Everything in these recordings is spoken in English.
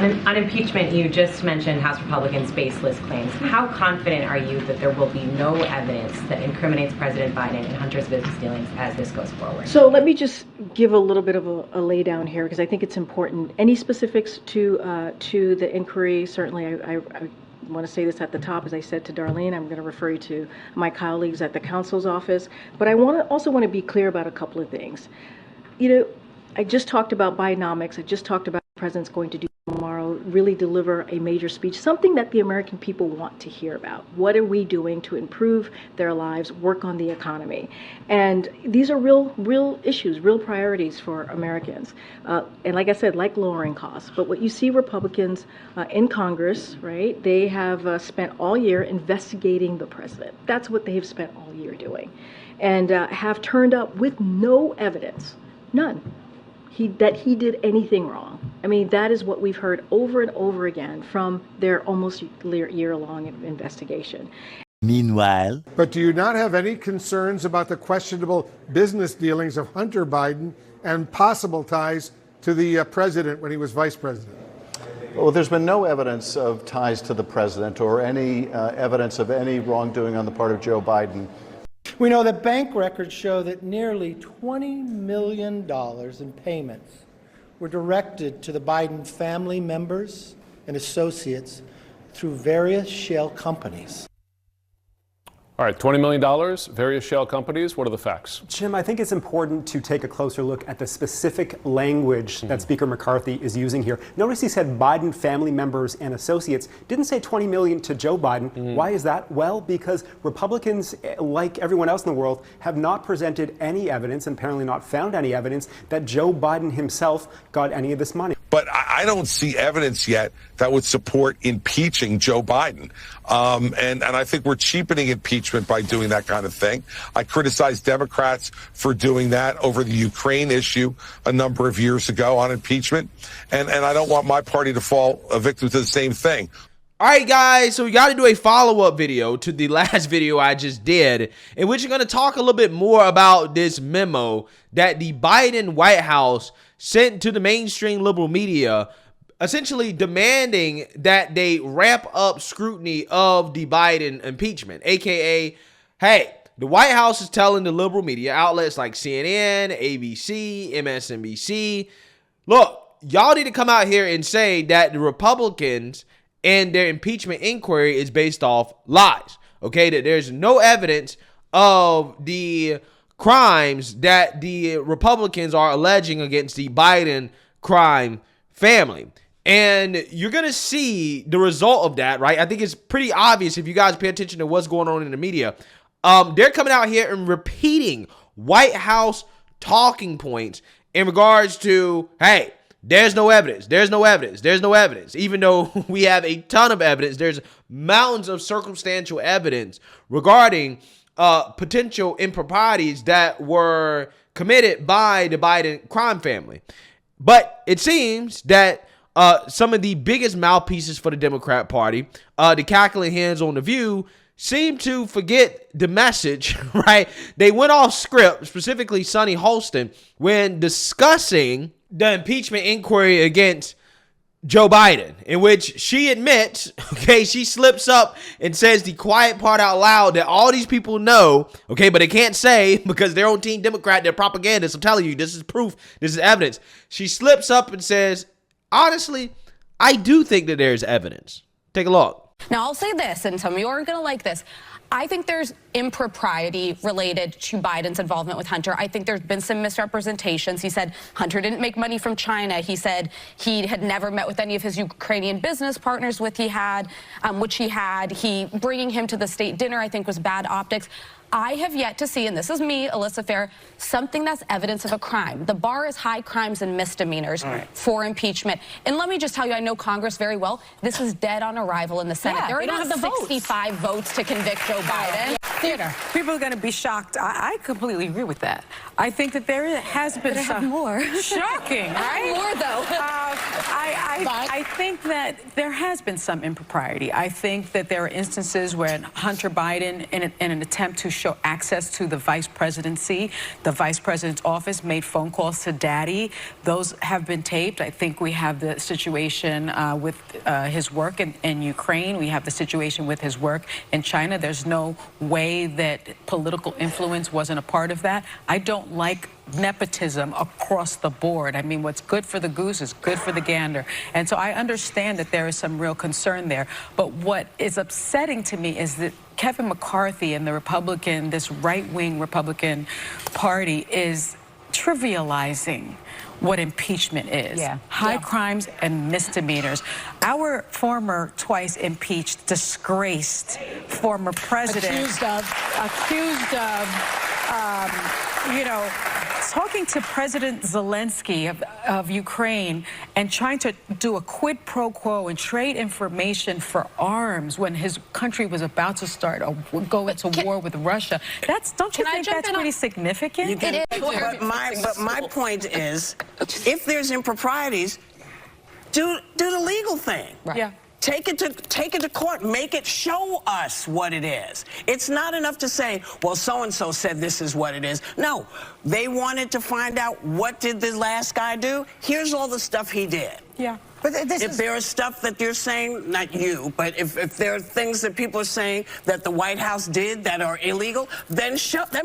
On impeachment, you just mentioned House Republicans' baseless claims. How confident are you that there will be no evidence that incriminates President Biden and Hunter's business dealings as this goes forward? So let me just give a little bit of a lay down here, because I think it's important. Any specifics to the inquiry? Certainly, I want to say this at the top, as I said to Darlene. I'm going to refer you to my colleagues at the counsel's office. But I also want to be clear about a couple of things. I just talked about Bidenomics. I just talked about the president's going to do tomorrow, really deliver a major speech, something that the American people want to hear about. What are we doing to improve their lives, work on the economy? And these are real issues, real priorities for Americans. And like I said, like lowering costs. But what you see Republicans in Congress, right, they have spent all year investigating the president. That's what they have spent all year doing. And have turned up with no evidence, none, that he did anything wrong. I mean, that is what we've heard over and over again from their almost year-long investigation. Meanwhile. But do you not have any concerns about the questionable business dealings of Hunter Biden and possible ties to the president when he was vice president? Well, there's been no evidence of ties to the president or any evidence of any wrongdoing on the part of Joe Biden. We know that bank records show that nearly $20 million in payments were directed to the Biden family members and associates through various shell companies. All right, $20 million, various shell companies. What are the facts? Jim, I think it's important to take a closer look at the specific language that Speaker McCarthy is using here. Notice he said Biden family members and associates. Didn't say $20 million to Joe Biden. Why is that? Well, because Republicans, like everyone else in the world, have not presented any evidence, and apparently not found any evidence, that Joe Biden himself got any of this money. But I don't see evidence yet that would support impeaching Joe Biden. And I think we're cheapening impeachment by doing that kind of thing. I criticized Democrats for doing that over the Ukraine issue a number of years ago on impeachment. And I don't want my party to fall a victim to the same thing. All right, guys, so we got to do a follow-up video to the last video I just did, in which we're going to talk a little bit more about this memo that the Biden White House sent to the mainstream liberal media, essentially demanding that they ramp up scrutiny of the Biden impeachment, aka, hey, the White House is telling the liberal media outlets like CNN, ABC, MSNBC, look, y'all need to come out here and say that the Republicans and their impeachment inquiry is based off lies, okay, that there's no evidence of the crimes that the Republicans are alleging against the Biden crime family. And you're going to see the result of that, right? I think it's pretty obvious if you guys pay attention to what's going on in the media. They're coming out here and repeating White House talking points in regards to, hey, there's no evidence. There's no evidence. There's no evidence. Even though we have a ton of evidence, there's mountains of circumstantial evidence regarding potential improprieties that were committed by the Biden crime family. But it seems that some of the biggest mouthpieces for the Democrat Party, the cackling hens on The View, seem to forget the message, right? They went off script, specifically Sunny Hostin, when discussing the impeachment inquiry against Joe Biden, in which she admits, okay, she slips up and says the quiet part out loud that all these people know, okay, but they can't say because they're on Team Democrat, they're propagandists. I'm telling you, this is proof, this is evidence. She slips up and says, honestly, I do think that there's evidence. Take a look. Now, I'll say this, and some of you are going to like this. I think there's impropriety related to Biden's involvement with Hunter. I think there's been some misrepresentations. He said Hunter didn't make money from China. He said he had never met with any of his Ukrainian business partners, which he had. He bringing him to the state dinner, I think, was bad optics. I have yet to see, and this is me, Alyssa Fair, something that's evidence of a crime. The bar is high crimes and misdemeanors for impeachment. And let me just tell you, I know Congress very well. This is dead on arrival in the Senate. Yeah, there are they don't not have the 65 votes to convict Joe Biden. theater. People are going to be shocked. I completely agree with that. I think that there has been some more. Shocking, right? More though. I think that there has been some impropriety. I think that there are instances where Hunter Biden, in an attempt to show access to the vice presidency, the vice president's office, made phone calls to daddy. Those have been taped. I think we have the situation with his work in Ukraine. We have the situation with his work in China. There's no way that political influence wasn't a part of that. I don't like nepotism across the board. I mean, what's good for the goose is good for the gander. And so I understand that there is some real concern there. But what is upsetting to me is that Kevin McCarthy and the Republican, this right-wing Republican Party, is trivializing what impeachment is. High crimes and misdemeanors. Our former twice impeached, disgraced former president. Accused of, you know, talking to President Zelensky of Ukraine and trying to do a quid pro quo and trade information for arms when his country was about to go into war with Russia. Don't you think that's pretty significant? It is. But my point is, if there's improprieties, do the legal thing. Right. Yeah. Take it to court. Make it show us what it is. It's not enough to say, well, so-and-so said this is what it is. No, they wanted to find out, what did the last guy do? Here's all the stuff he did. Yeah. But if there is stuff that you're saying, not you, but if there are things that people are saying that the White House did that are illegal, then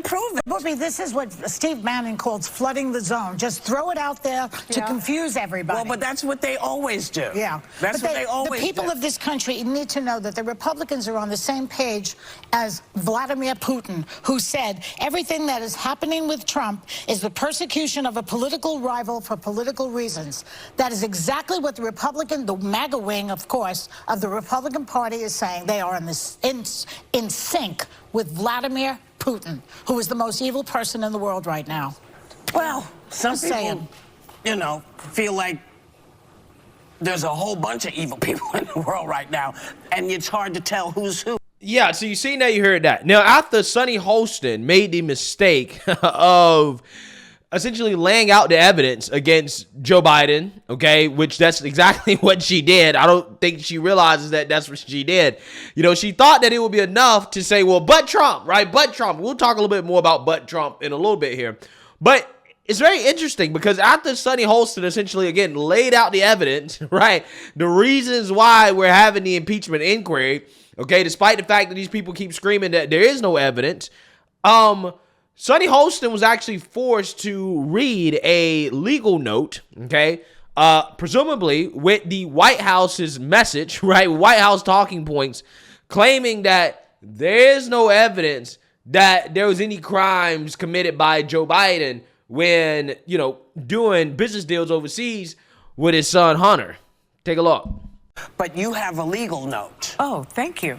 prove it. Bobby, this is what Steve Bannon calls flooding the zone. Just throw it out there to confuse everybody. Well, but that's what they always do. Yeah. That's what they always do. The people of this country need to know that the Republicans are on the same page as Vladimir Putin, who said everything that is happening with Trump is the persecution of a political rival for political reasons. That is exactly what the MAGA wing, of course, of the Republican Party is saying. They are in sync with Vladimir Putin, who is the most evil person in the world right now. Well, some people, you know, feel like there's a whole bunch of evil people in the world right now, and it's hard to tell who's who. Yeah, so you seen that, you heard that. Now, after Sunny Hostin made the mistake of essentially laying out the evidence against Joe Biden, okay, which that's exactly what she did. I don't think she realizes that that's what she did. You know, she thought that it would be enough to say, well, but Trump, right? But Trump. We'll talk a little bit more about but Trump in a little bit here. But it's very interesting because after Sunny Hostin essentially, again, laid out the evidence, right, the reasons why we're having the impeachment inquiry, okay, despite the fact that these people keep screaming that there is no evidence, Sunny Hostin was actually forced to read a legal note, okay, presumably with the White House's message, right, White House talking points, claiming that there is no evidence that there was any crimes committed by Joe Biden when, you know, doing business deals overseas with his son Hunter. Take a look. But you have a legal note. Oh, thank you.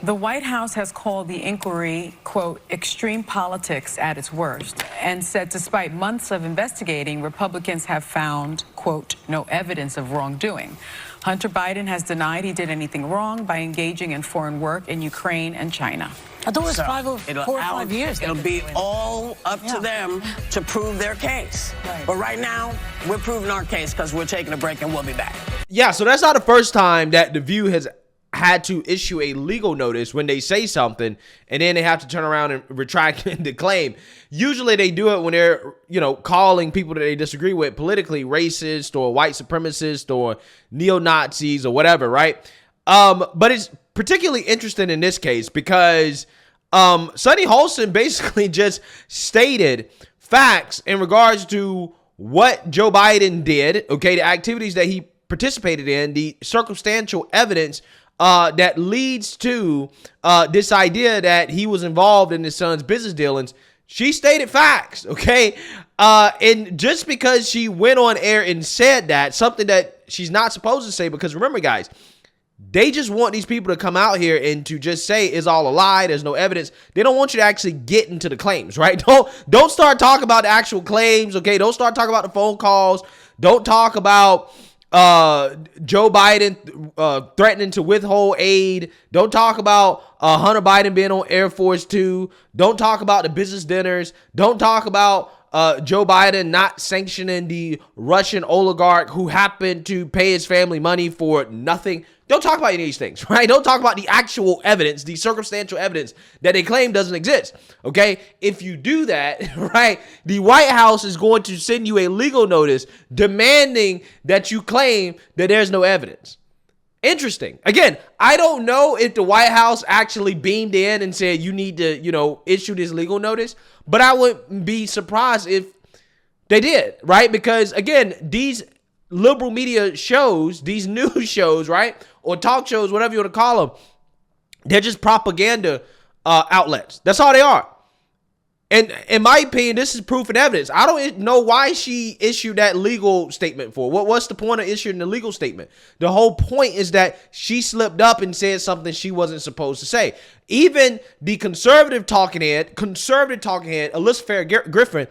The White House has called the inquiry, quote, extreme politics at its worst, and said despite months of investigating, Republicans have found, quote, no evidence of wrongdoing. Hunter Biden has denied he did anything wrong by engaging in foreign work in Ukraine and China. I thought it was 4 or 5 years. It'll be all up to them to prove their case. Right. But right now, we're proving our case because we're taking a break and we'll be back. Yeah, so that's not the first time that The View has had to issue a legal notice when they say something and then they have to turn around and retract the claim. Usually they do it when they're, you know, calling people that they disagree with politically racist or white supremacist or neo-Nazis or whatever, right? But it's particularly interesting in this case because Sunny Hostin basically just stated facts in regards to what Joe Biden did, okay, the activities that he participated in, the circumstantial evidence that leads to this idea that he was involved in his son's business dealings. She stated facts, okay? And just because she went on air and said that, something that she's not supposed to say, because remember, guys, they just want these people to come out here and to just say it's all a lie, there's no evidence. They don't want you to actually get into the claims, right? Don't start talking about the actual claims, okay? Don't start talking about the phone calls. Don't talk about Joe Biden threatening to withhold aid. Don't talk about Hunter Biden being on Air Force 2. Don't talk about the business dinners. Don't talk about Joe Biden not sanctioning the Russian oligarch who happened to pay his family money for nothing. Don't talk about any of these things, right? Don't talk about the actual evidence, the circumstantial evidence that they claim doesn't exist, okay? If you do that, right, the White House is going to send you a legal notice demanding that you claim that there's no evidence. Interesting. Again, I don't know if the White House actually beamed in and said you need to, issue this legal notice, but I wouldn't be surprised if they did, right? Because, again, these liberal media shows, these news shows, right, or talk shows, whatever you want to call them, they're just propaganda outlets. That's all they are. And in my opinion, this is proof and evidence. I don't know why she issued that legal statement for. What's the point of issuing the legal statement? The whole point is that she slipped up and said something she wasn't supposed to say. Even the conservative talking head, Elizabeth Fair Griffin,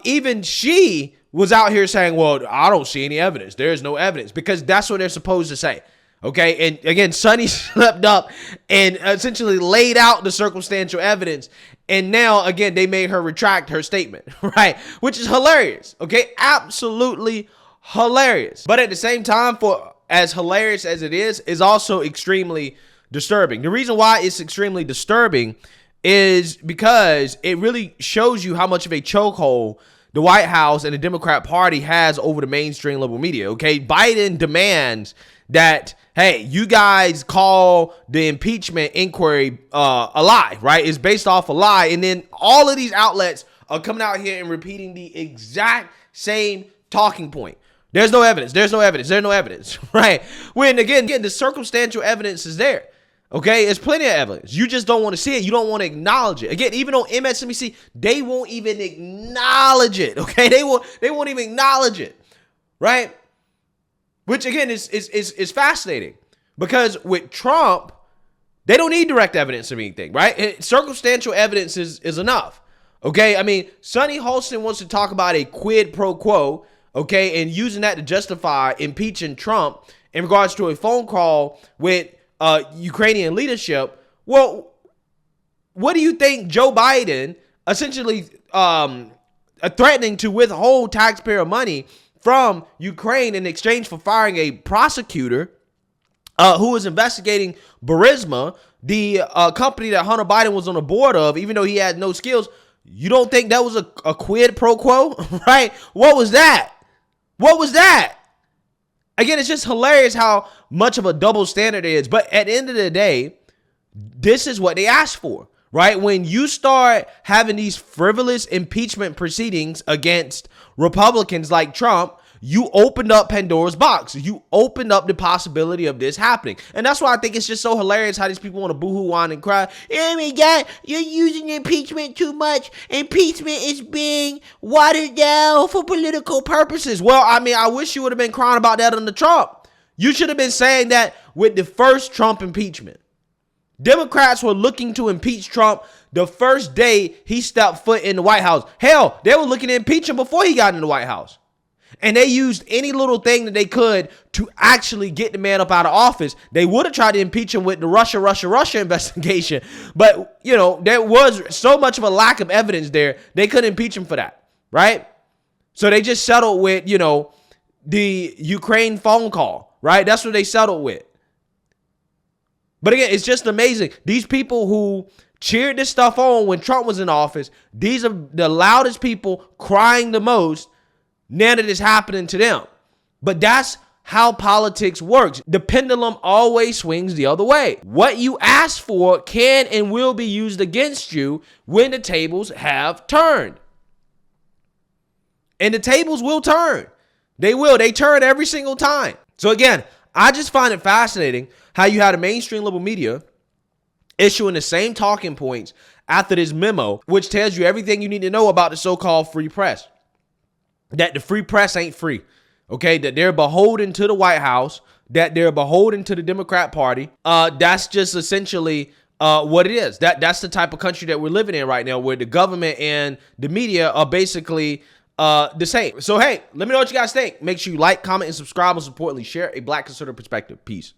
even she was out here saying, well, I don't see any evidence. There's no evidence, because that's what they're supposed to say. Okay. And again, Sunny slept up and essentially laid out the circumstantial evidence. And now, again, they made her retract her statement, right? Which is hilarious. Okay. Absolutely hilarious. But at the same time, for as hilarious as it is also extremely disturbing. The reason why it's extremely disturbing is because it really shows you how much of a chokehold the White House and the Democrat Party has over the mainstream liberal media. Okay. Biden demands that, hey, you guys call the impeachment inquiry a lie, right? It's based off a lie. And then all of these outlets are coming out here and repeating the exact same talking point. There's no evidence. There's no evidence. There's no evidence, right? When, again, the circumstantial evidence is there. Okay, there's plenty of evidence. You just don't want to see it. You don't want to acknowledge it. Again, even on MSNBC, they won't even acknowledge it. Okay, they won't even acknowledge it, right? Which, again, is fascinating, because with Trump, they don't need direct evidence of anything, right? Circumstantial evidence is enough, okay? I mean, Sunny Hostin wants to talk about a quid pro quo, okay, and using that to justify impeaching Trump in regards to a phone call with Ukrainian leadership. Well, what do you think Joe Biden essentially threatening to withhold taxpayer money from Ukraine in exchange for firing a prosecutor who was investigating Burisma, the company that Hunter Biden was on the board of, even though he had no skills? You don't think that was a quid pro quo, right? What was that? What was that? Again, it's just hilarious how much of a double standard it is. But at the end of the day, this is what they asked for, right? When you start having these frivolous impeachment proceedings against Republicans like Trump, you opened up Pandora's box. You opened up the possibility of this happening. And that's why I think it's just so hilarious how these people want to boohoo, whine, and cry. Oh my God, you're using impeachment too much. Impeachment is being watered down for political purposes. Well, I mean, I wish you would have been crying about that under Trump. You should have been saying that with the first Trump impeachment. Democrats were looking to impeach Trump the first day he stepped foot in the White House. Hell, they were looking to impeach him before he got in the White House. And they used any little thing that they could to actually get the man up out of office. They would have tried to impeach him with the Russia investigation. But, there was so much of a lack of evidence there, they couldn't impeach him for that, right? So they just settled with, the Ukraine phone call, right? That's what they settled with. But again, it's just amazing. These people who cheered this stuff on when Trump was in office, these are the loudest people crying the most now that it's happening to them. But that's how politics works. The pendulum always swings the other way. What you ask for can and will be used against you when the tables have turned. And the tables will turn. They will. They turn every single time. So again, I just find it fascinating how you had a mainstream liberal media issuing the same talking points after this memo, which tells you everything you need to know about the so-called free press. That the free press ain't free, okay? That they're beholden to the White House, that they're beholden to the Democrat Party. That's just essentially what it is. That's the type of country that we're living in right now, where the government and the media are basically the same. So, hey, let me know what you guys think. Make sure you like, comment, and subscribe. Most importantly, share a Black conservative perspective. Peace.